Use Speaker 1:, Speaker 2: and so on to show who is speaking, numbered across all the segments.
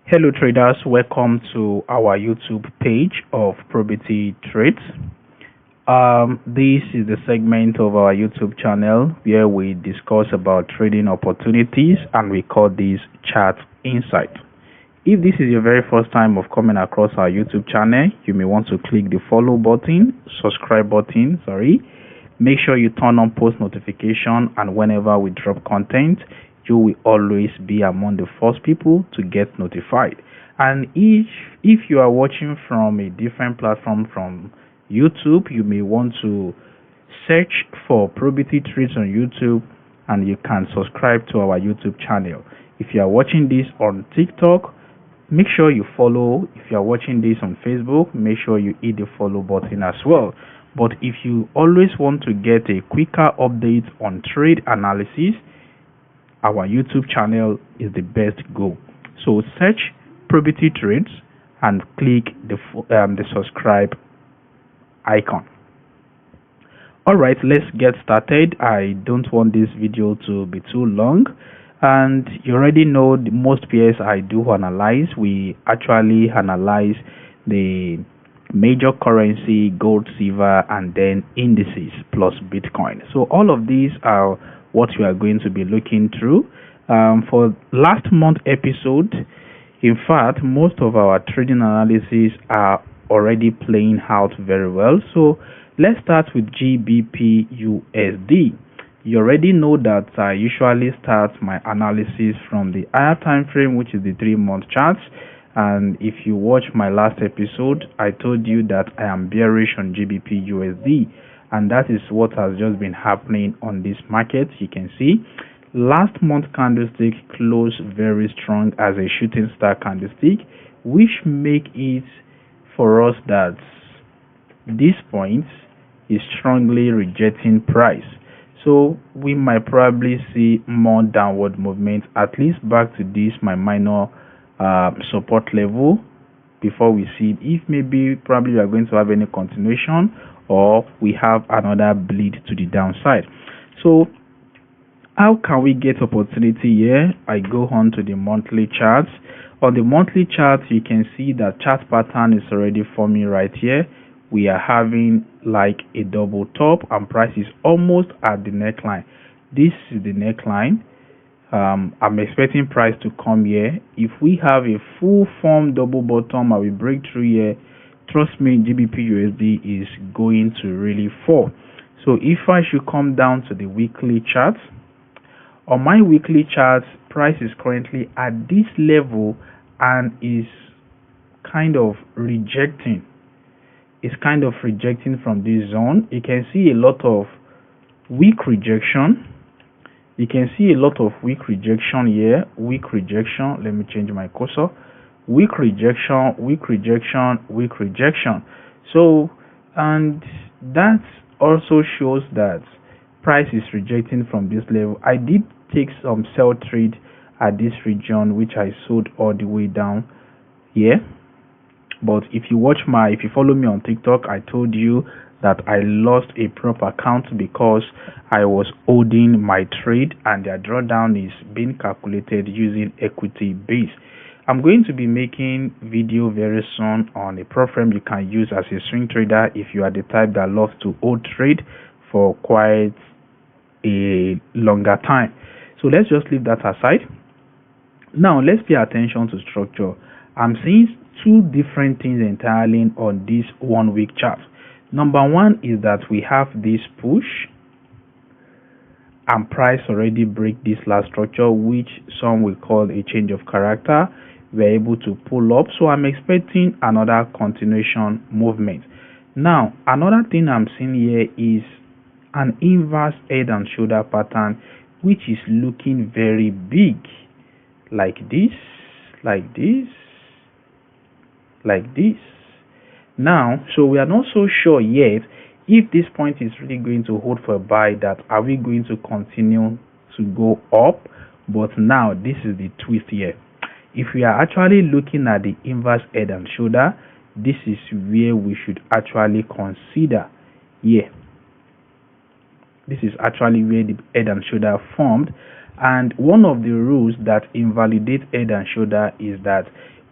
Speaker 1: Hello traders, welcome to our YouTube page of Probity Trades. This is the segment of our YouTube channel where we discuss about trading opportunities and we call this Chart Insight. If this is your very first time of coming across our YouTube channel, you may want to click the follow button, subscribe button, Make sure you turn on post notification, and whenever we drop content, you will always be among the first people to get notified. And if you are watching from a different platform from YouTube, you may want to search for Probity Trades on YouTube and you can subscribe to our YouTube channel. If you are watching this on TikTok, make sure you follow. If you are watching this on Facebook, make sure you hit the follow button as well. But if you always want to get a quicker update on trade analysis, our YouTube channel is the best go. So search Probity Trades and click the subscribe icon. Alright, let's get started. I don't want this video to be too long, and you already know most pairs I do analyze. We actually analyze the major currency, gold, silver, and then indices plus Bitcoin. So all of these are what we are going to be looking through. For last month episode, in fact, most of our trading analysis are already playing out very well. So let's start with GBP USD. You already know that I usually start my analysis from the higher time frame, which is the 3-month charts. And if you watch my last episode, I told you that I am bearish on GBP USD, and that is what has just been happening on this market. You can see last month candlestick closed very strong as a shooting star candlestick, which make it for us that this point is strongly rejecting price. So we might probably see more downward movement, at least back to this my minor support level, before we see if maybe probably we are going to have any continuation or we have another bleed to the downside. So how can we get opportunity here? I go on to the monthly charts. On the monthly chart, you can see that chart pattern is already forming right here. We are having like a double top and price is almost at the neckline. This is the neckline. I'm expecting price to come here. If we have a full form double bottom and we break through here, trust me, GBP USD is going to really fall. So if I should come down to the weekly chart, on my weekly chart, price is currently at this level and is kind of rejecting. It's kind of rejecting from this zone. You can see a lot of weak rejection. You can see a lot of weak rejection here. Weak rejection. Let me change my cursor. Weak rejection, weak rejection, weak rejection. So, and that also shows that price is rejecting from this level. I did take some sell trade at this region, which I sold all the way down here. But if you follow me on TikTok, I told you that I lost a prop account because I was holding my trade and their drawdown is being calculated using equity base. I'm going to be making video very soon on a prop firm you can use as a swing trader if you are the type that loves to hold trade for quite a longer time. So let's just leave that aside. Now let's pay attention to structure. I'm seeing two different things entirely on this 1 week chart. Number one is that we have this push and price already break this last structure, which some will call a change of character. We're able to pull up, so I'm expecting another continuation movement. Now another thing I'm seeing here is an inverse head and shoulder pattern, which is looking very big, like this, like this, like this. Now, so we are not so sure yet if this point is really going to hold for a buy, that are we going to continue to go up. But now this is the twist here. If we are actually looking at the inverse head and shoulder, this is where we should actually consider here. This is actually where the head and shoulder formed, and one of the rules that invalidate head and shoulder is that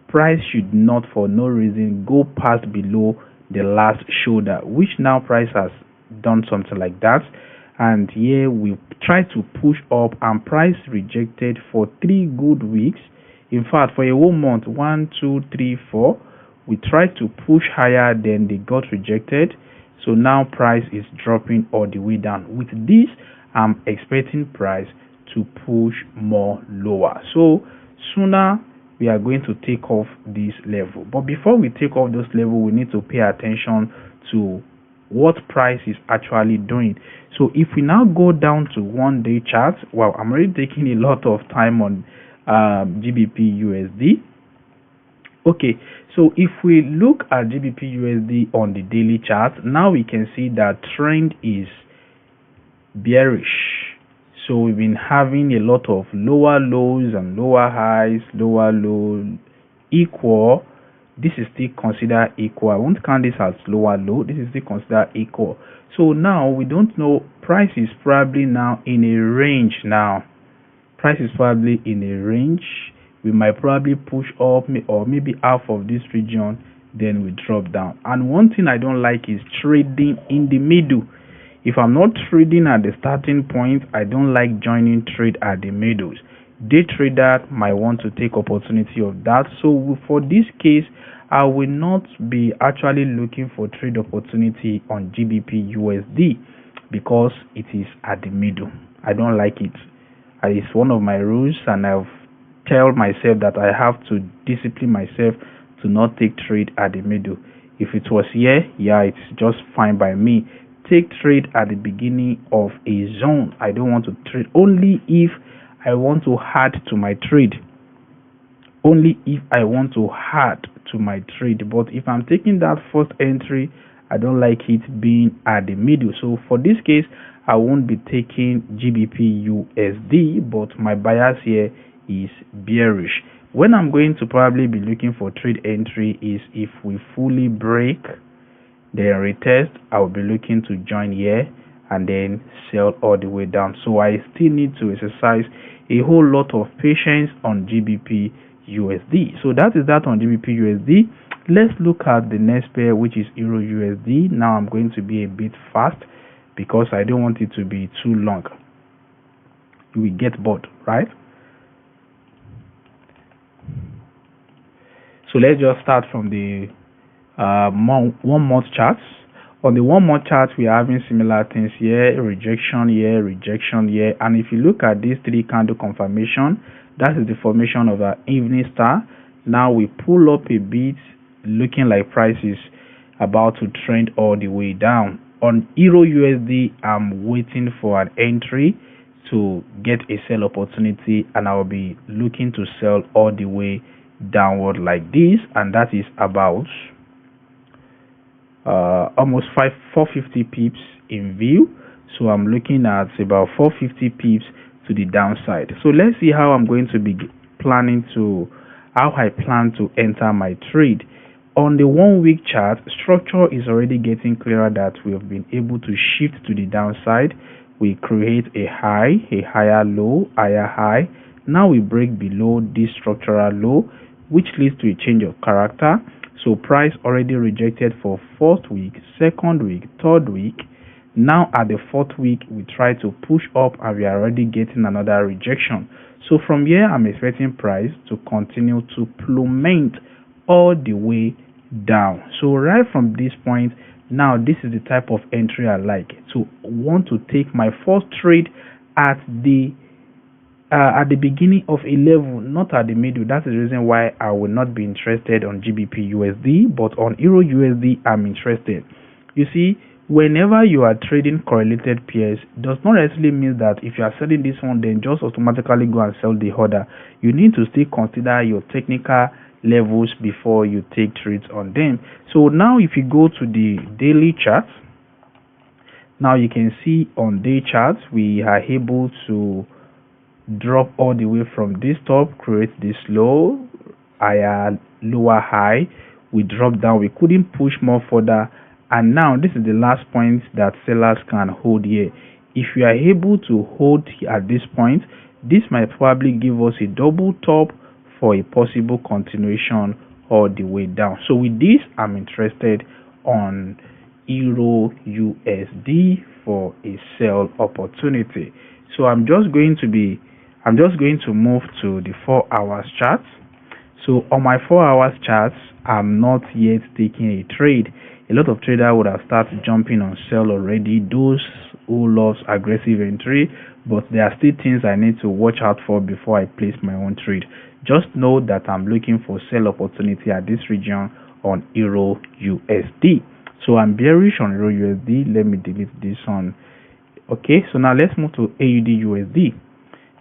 Speaker 1: price should not for no reason go past below the last shoulder, which now price has done something like that. And here we try to push up and price rejected for 3 good weeks. In fact, for a whole month, 1, 2, 3, 4, we tried to push higher, then they got rejected. So now price is dropping all the way down. With this, I'm expecting price to push more lower. So sooner we are going to take off this level. But before we take off this level, we need to pay attention to what price is actually doing. So if we now go down to 1 day chart, well, I'm already taking a lot of time on GBP USD. Okay, so if we look at GBP USD on the daily chart, now we can see that trend is bearish. So we've been having a lot of lower lows and lower highs, lower low equal. This is still considered equal. I won't count this as lower low. This is still considered equal. So now we don't know. Price is probably now in a range now. Price is probably in a range. We might probably push up or maybe half of this region, then we drop down. And one thing I don't like is trading in the middle. If I'm not trading at the starting point, I don't like joining trade at the middles. Day trader might want to take opportunity of that. So for this case, I will not be actually looking for trade opportunity on GBP USD because it is at the middle. I don't like it. It's one of my rules, and I've tell myself that I have to discipline myself to not take trade at the middle. If it was here, yeah, it's just fine by me. Take trade at the beginning of a zone. I don't want to trade only if I want to add to my trade. Only if I want to add to my trade. But if I'm taking that first entry, I don't like it being at the middle. So for this case, I won't be taking GBP USD, but my bias here is bearish. When I'm going to probably be looking for trade entry is if we fully break, then retest. I will be looking to join here and then sell all the way down. So I still need to exercise a whole lot of patience on GBP USD. So that is that on GBP USD. Let's look at the next pair, which is Euro USD. Now I'm going to be a bit fast because I don't want it to be too long. You will get bored, right? So let's just start from the 1 month charts. On the 1 month chart, we are having similar things here: rejection here, rejection here. And if you look at these 3 candle confirmation, that is the formation of our evening star. Now we pull up a bit, looking like price is about to trend all the way down. On Euro USD, I'm waiting for an entry to get a sell opportunity, and I will be looking to sell all the way downward like this, and that is about almost 450 pips in view. So I'm looking at about 450 pips to the downside. So let's see how I'm going to be how I plan to enter my trade. On the 1 week chart, structure is already getting clearer that we have been able to shift to the downside. We create a high, a higher low, higher high. Now we break below this structural low, which leads to a change of character. So price already rejected for 4th week, 2nd week, 3rd week. Now at the 4th week, we try to push up and we are already getting another rejection. So from here, I'm expecting price to continue to plummet all the way down. So right from this point, now this is the type of entry I like. To want to take my first trade at the beginning of a level, not at the middle. That's the reason why I will not be interested on GBP USD, but on Euro USD, I'm interested. You see, whenever you are trading correlated pairs, does not necessarily mean that if you are selling this one, then just automatically go and sell the other. You need to still consider your technical levels before you take trades on them. So now if you go to the daily chart, now you can see on day charts we are able to drop all the way from this top, create this low, higher, lower high. We drop down, we couldn't push more further, and now this is the last point that sellers can hold here. If you are able to hold at this point, this might probably give us a double top for a possible continuation all the way down. So with this, I'm interested on Euro USD for a sell opportunity. So I'm just going to move to the 4 hours chart. So on my 4 hours charts, I'm not yet taking a trade. A lot of traders would have started jumping on sell already, those who loves aggressive entry, but there are still things I need to watch out for before I place my own trade. Just know that I'm looking for sell opportunity at this region on Euro USD. So I'm bearish on Euro USD. Let me delete this one. Okay, so now let's move to AUD USD.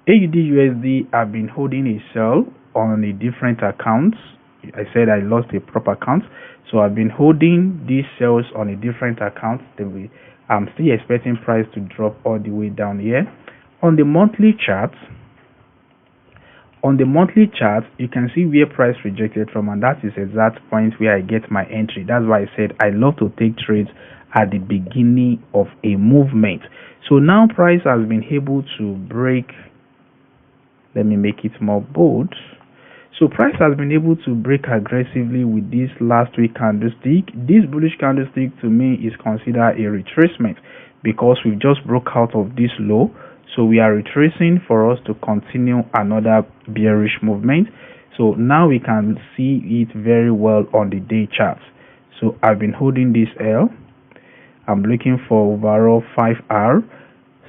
Speaker 1: AUD USD, I've been holding a sell on a different account. I said I lost a prop account, so I've been holding these sells on a different account. I'm still expecting price to drop all the way down here. On the monthly chart, you can see where price rejected from, and that is exact point where I get my entry. That's why I said I love to take trades at the beginning of a movement. So now price has been able to break. Let me make it more bold. So price has been able to break aggressively with this last week candlestick. This bullish candlestick to me is considered a retracement because we've just broke out of this low. So we are retracing for us to continue another bearish movement. So now we can see it very well on the day chart. So I've been holding this L. I'm looking for overall 5R.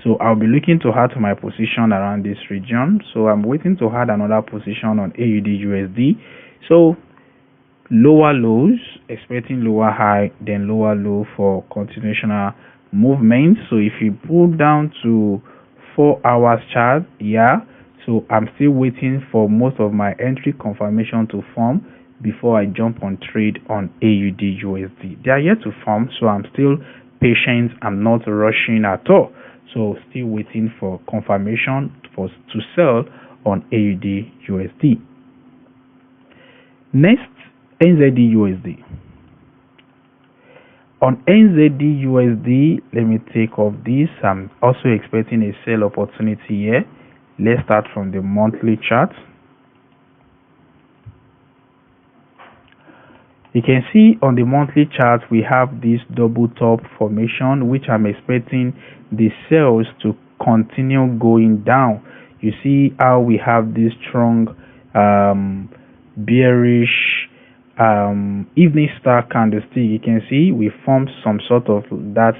Speaker 1: So I'll be looking to add to my position around this region. So I'm waiting to add another position on AUD USD. So lower lows, expecting lower high, then lower low for continuational movement. So if you pull down to 4 hours chart, so I'm still waiting for most of my entry confirmation to form before I jump on trade on AUD USD. They are yet to form, so I'm still patient. I'm not rushing at all. So still waiting for confirmation to sell on AUD USD. Next, NZD USD. On NZD USD, let me take off this. I'm also expecting a sell opportunity here. Let's start from the monthly chart. You can see on the monthly chart we have this double top formation, which I'm expecting the sales to continue going down. You see how we have this strong bearish evening star candlestick. You can see we formed some sort of that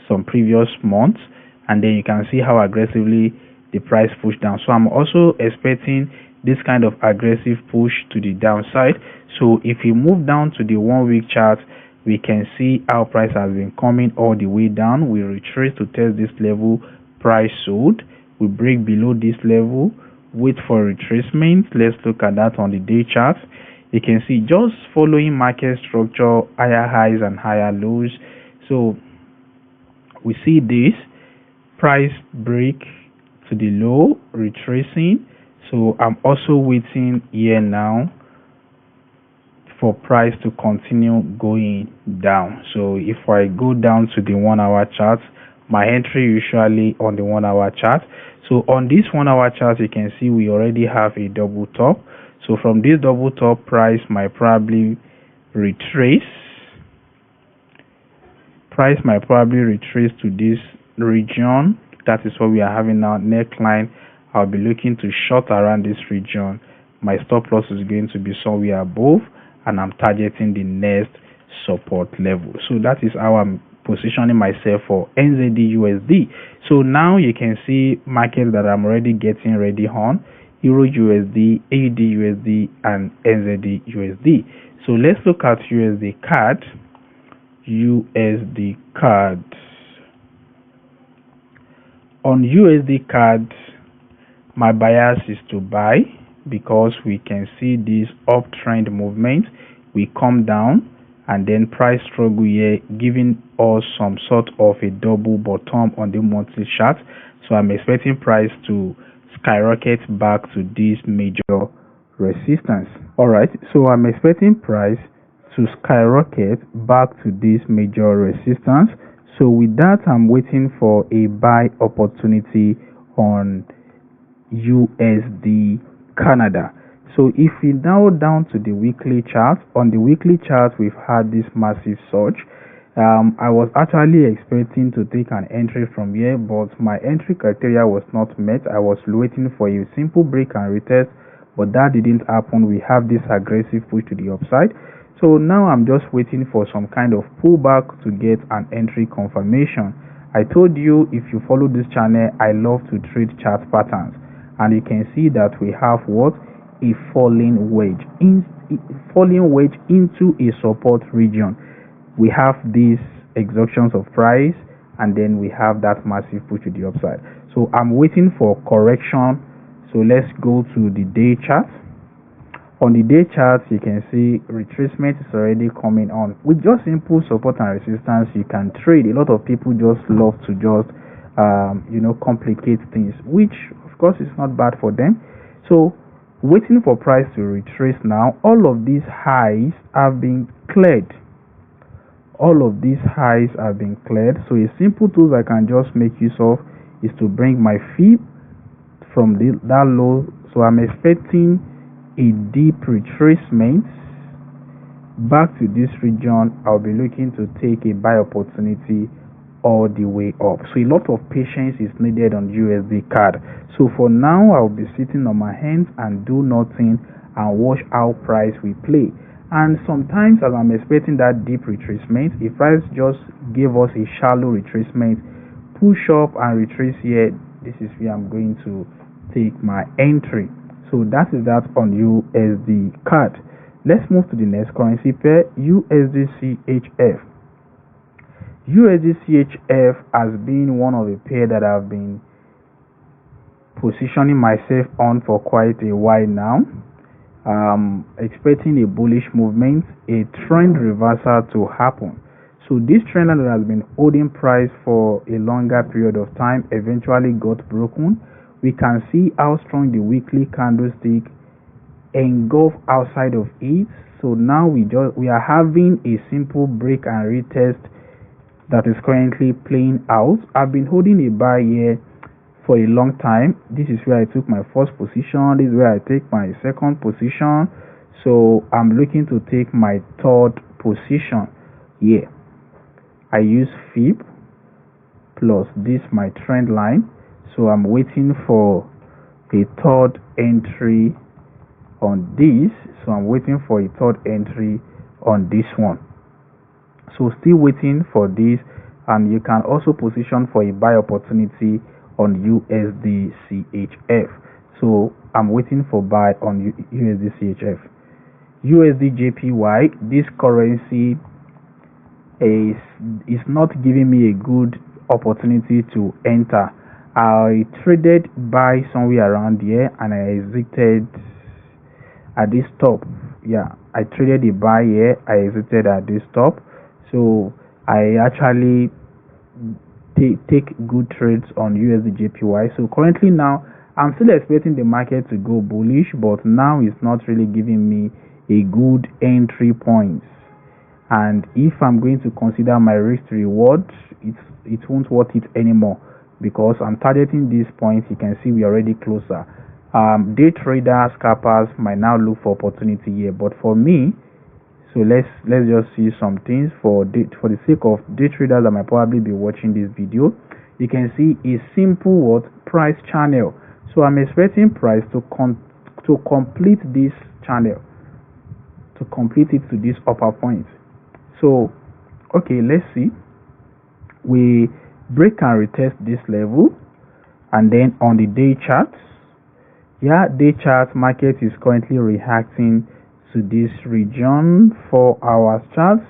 Speaker 1: some previous months, and then you can see how aggressively the price pushed down. So I'm also expecting this kind of aggressive push to the downside. So if we move down to the 1 week chart, we can see how price has been coming all the way down. We retrace to test this level, price sold. We break below this level, wait for retracement. Let's look at that on the day chart. You can see just following market structure, higher highs and higher lows. So we see this price break to the low, retracing. So I'm also waiting here now for price to continue going down. So if I go down to the 1 hour chart, my entry usually on the 1 hour chart. So on this 1 hour chart, you can see we already have a double top. So from this double top, price might probably retrace. Price might probably retrace to this region. That is what we are having now, neckline. I'll be looking to short around this region. My stop loss is going to be somewhere above, and I'm targeting the next support level. So that is how I'm positioning myself for NZD USD. So now you can see markets that I'm already getting ready on: Euro USD, AUD USD, and NZD USD. So let's look at USD CAD. USD CAD. On USD CAD, my bias is to buy because we can see this uptrend movement. We come down and then price struggle here, giving us some sort of a double bottom on the monthly chart. So I'm expecting price to skyrocket back to this major resistance. Alright, so I'm expecting price to skyrocket back to this major resistance. So with that, I'm waiting for a buy opportunity on USD Canada. So if we now down to the weekly chart, on the weekly chart we've had this massive surge. I was actually expecting to take an entry from here, but my entry criteria was not met. I was waiting for a simple break and retest, but that didn't happen. We have this aggressive push to the upside. So now I'm just waiting for some kind of pullback to get an entry confirmation. I told you, if you follow this channel, I love to trade chart patterns, and you can see that we have what? A falling wedge into a support region. We have these exhaustions of price, and then we have that massive push to the upside. So I'm waiting for correction. So let's go to the day chart. On the day chart, you can see retracement is already coming on. With just simple support and resistance, you can trade. A lot of people just love to just complicate things, which of course is not bad for them. So waiting for price to retrace now. All of these highs have been cleared. All of these highs have been cleared. So a simple tool I can just make use of is to bring my fib from that low. So I'm expecting a deep retracement back to this region. I'll be looking to take a buy opportunity all the way up. So a lot of patience is needed on USD card. So for now, I'll be sitting on my hands and do nothing and watch how price will play. And sometimes, as I'm expecting that deep retracement, if price just gave us a shallow retracement, push up and retrace here, this is where I'm going to take my entry. So that is that on USD card. Let's move to the next currency pair, USD CHF. USD CHF has been one of the pair that I've been positioning myself on for quite a while now. Expecting a bullish movement, a trend reversal to happen. So this trend line that has been holding price for a longer period of time eventually got broken. We can see how strong the weekly candlestick engulf outside of it. So now we are having a simple break and retest that is currently playing out. I've been holding a buy here for a long time. This is where I took my first position. This is where I take my second position. So I'm looking to take my third position here. I use fib plus this my trend line. So I'm waiting for a third entry on this. So I'm waiting for a third entry on this one. So still waiting for this, and you can also position for a buy opportunity on USD CHF. So I'm waiting for buy on USD CHF. USD JPY, this currency is not giving me a good opportunity to enter. I traded buy somewhere around here and I exited at this top. Yeah, I traded a buy here, I exited at this top. So I actually take good trades on USD JPY. So currently now I'm still expecting the market to go bullish, but now it's not really giving me a good entry point. And if I'm going to consider my risk to reward, it won't worth it anymore, because I'm targeting this point. You can see we're already closer. Day traders, scalpers might now look for opportunity here, but for me, so let's just see some things for the sake of day traders that might probably be watching this video. You can see a simple price channel. So I'm expecting price to complete this channel, to complete it to this upper point. So okay, let's see. We break and retest this level, and then on the day chart, day chart market is currently reacting to this region. 4 hours charts,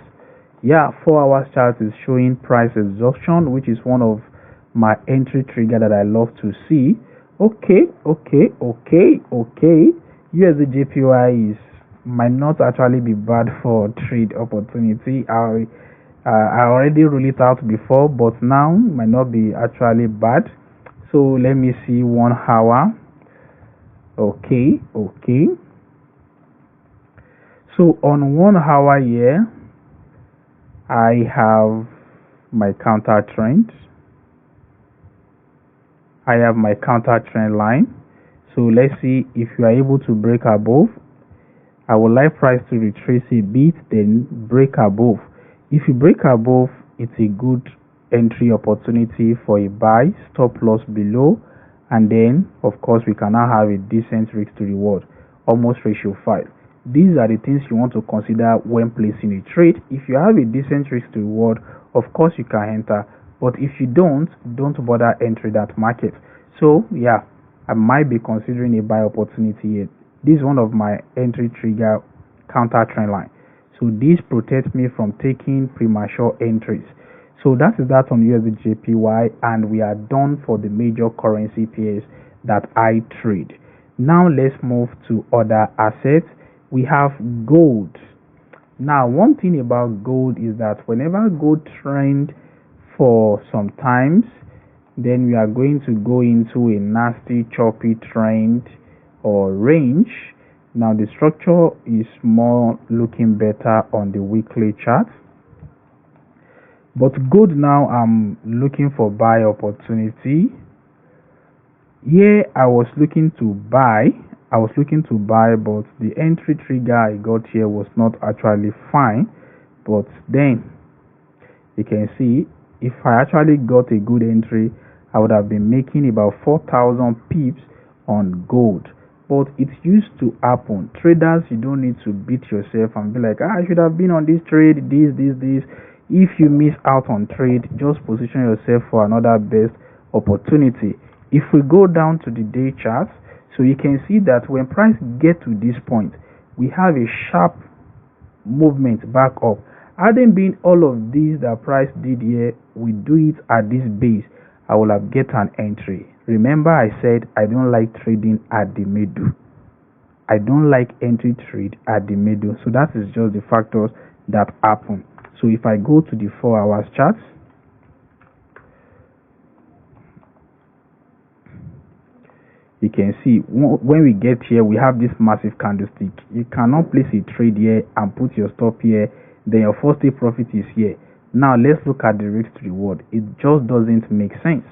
Speaker 1: 4 hours chart is showing price exhaustion, which is one of my entry trigger that I love to see. Okay. USD JPY might not actually be bad for trade opportunity. I already ruled it out before, but now might not be actually bad. So let me see 1 hour. Okay. So on 1 hour here, I have my counter trend. I have my counter trend line. So let's see if you are able to break above. I would like price to retrace a bit, then break above. If you break above, it's a good entry opportunity for a buy, stop loss below, and then of course we can now have a decent risk to reward, almost ratio 5. These are the things you want to consider when placing a trade. If you have a decent risk to reward, of course you can enter, but if you don't bother entering that market. So yeah, I might be considering a buy opportunity here. This is one of my entry trigger counter trend line. So this protects me from taking premature entries. So that is that on USD and we are done for the major currency pairs that I trade. Now let's move to other assets. We have gold. Now one thing about gold is that whenever gold trend for some times, then we are going to go into a nasty choppy trend or range. Now the structure is more looking better on the weekly chart, but gold now I'm looking for buy opportunity. Here I was looking to buy, but the entry trigger I got here was not actually fine. But then you can see, if I actually got a good entry, I would have been making about 4,000 pips on gold. But it used to happen. Traders, you don't need to beat yourself and be like, I should have been on this trade, this. If you miss out on trade, just position yourself for another best opportunity. If we go down to the day chart, so you can see that when price get to this point, we have a sharp movement back up. Hadn't been all of these that price did here, we do it at this base, I will have get an entry. Remember I said I don't like trading at the middle. I don't like entry trade at the middle. So that is just the factors that happen. So if I go to the 4 hours chart, you can see when we get here, we have this massive candlestick. You cannot place a trade here and put your stop here, then your first day profit is here. Now let's look at the risk to reward. It just doesn't make sense.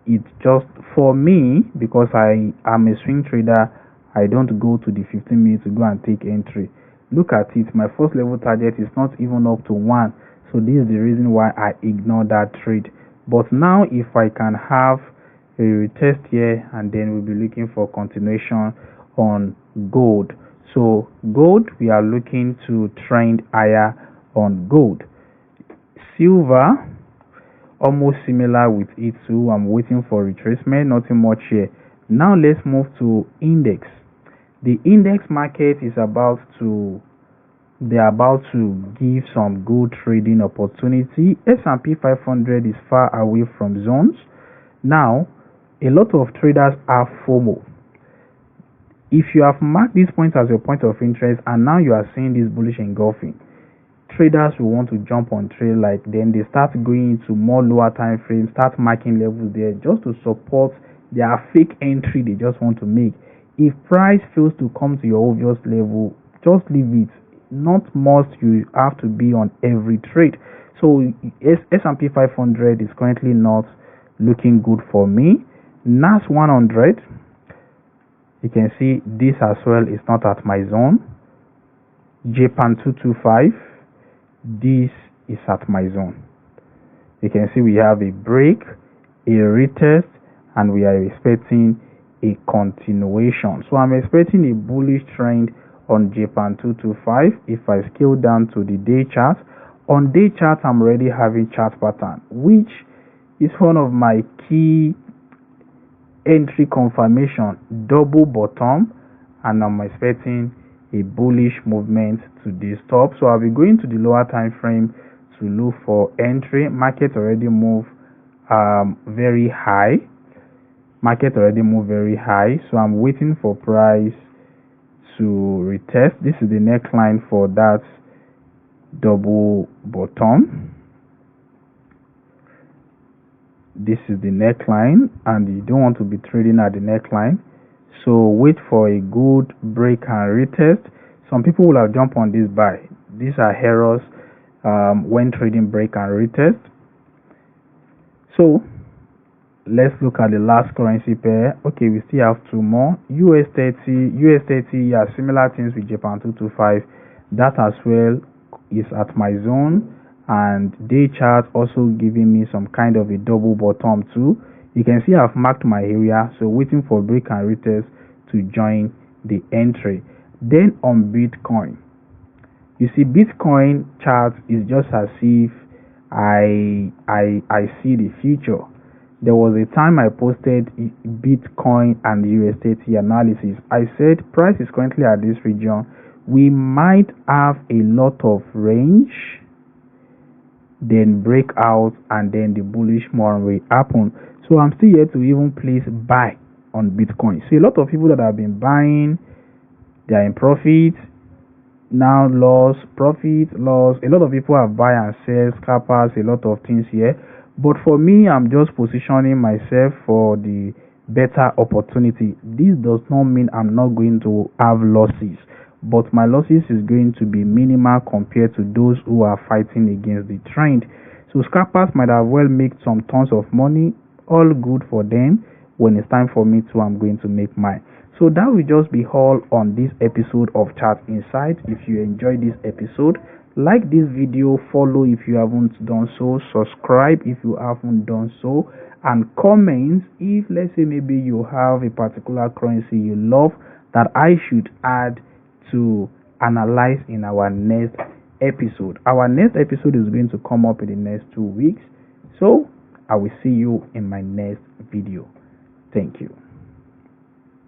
Speaker 1: It just, for me, because I am a swing trader, I don't go to the 15 minutes to go and take entry. Look at it, my first level target is not even up to 1. So this is the reason why I ignore that trade. But now if I can have a retest here, and then we'll be looking for continuation on gold. So gold, we are looking to trend higher on gold. Silver, almost similar with it too. I'm waiting for retracement, nothing much here. Now let's move to index. The index market is they're about to give some good trading opportunity. S&P 500 is far away from zones. Now a lot of traders have FOMO. If you have marked this point as your point of interest and now you are seeing this bullish engulfing, traders will want to jump on trade, like then they start going into more lower time frames, start marking levels there just to support their fake entry they just want to make. If price fails to come to your obvious level, just leave it. Not must you have to be on every trade. So S&P 500 is currently not looking good for me. NAS 100, you can see this as well is not at my zone. Japan 225, this is at my zone. You can see we have a break, a retest, and we are expecting a continuation. So I'm expecting a bullish trend on Japan 225. If I scale down to the day chart, on day chart I'm already having chart pattern, which is one of my key entry confirmation, double bottom, and I'm expecting a bullish movement to this top. So I'll be going to the lower time frame to look for entry. Market already moved very high. So I'm waiting for price to retest. This is the neckline for that double bottom. This is the neckline, and you don't want to be trading at the neckline. So wait for a good break and retest. Some people will have jumped on this buy. These are errors when trading break and retest. So Let's look at the last currency pair. Okay, we still have two more. US 30, yeah, similar things with Japan 225. That as well is at my zone, and day chart also giving me some kind of a double bottom too. You can see I've marked my area, so waiting for break and retest to join the entry. Then on Bitcoin, you see Bitcoin chart is just as if I see the future. There was a time I posted Bitcoin and US 30 analysis. I said price is currently at this region. We might have a lot of range, then break out, and then the bullish one will happen. So I'm still here to even place buy on Bitcoin. So a lot of people that have been buying, they are in profit. Now loss, profit, loss. A lot of people have buy and sell, scalpers, a lot of things here. But for me, I'm just positioning myself for the better opportunity. This does not mean I'm not going to have losses, but my losses is going to be minimal compared to those who are fighting against the trend. So scalpers might have well make some tons of money, all good for them. When it's time for me to, I'm going to make mine. So that will just be all on this episode of Chat Insight. If you enjoyed this episode, like this video, follow if you haven't done so, subscribe if you haven't done so, and comment if, let's say, maybe you have a particular currency you love that I should add to analyze in our next episode. Our next episode is going to come up in the next 2 weeks. So I will see you in my next video. Thank you.